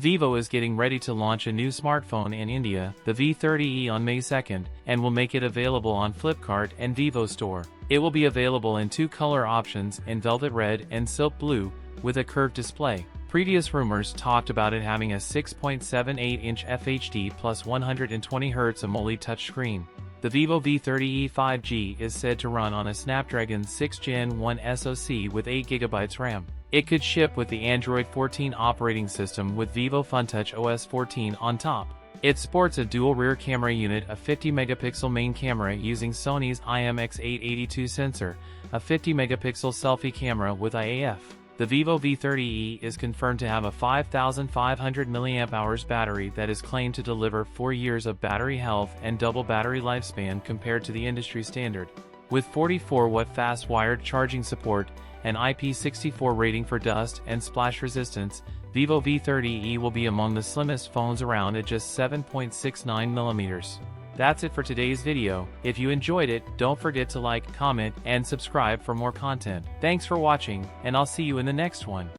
Vivo is getting ready to launch a new smartphone in India, the V30e, on May 2nd, and will make it available on Flipkart and Vivo Store. It will be available in two color options, in velvet red and silk blue, with a curved display. Previous rumors talked about it having a 6.78-inch FHD plus 120Hz AMOLED touchscreen. The Vivo V30e 5G is said to run on a Snapdragon 6 Gen 1 SoC with 8GB RAM. It could ship with the Android 14 operating system with Vivo FunTouch OS 14 on top. It sports a dual rear camera unit, a 50-megapixel main camera using Sony's IMX882 sensor, a 50-megapixel selfie camera with IAF. The Vivo V30e is confirmed to have a 5,500 mAh battery that is claimed to deliver 4 years of battery health and double battery lifespan compared to the industry standard. With 44-watt fast wired charging support, an IP64 rating for dust and splash resistance, Vivo V30e will be among the slimmest phones around at just 7.69mm. That's it for today's video. If you enjoyed it, don't forget to like, comment, and subscribe for more content. Thanks for watching, and I'll see you in the next one.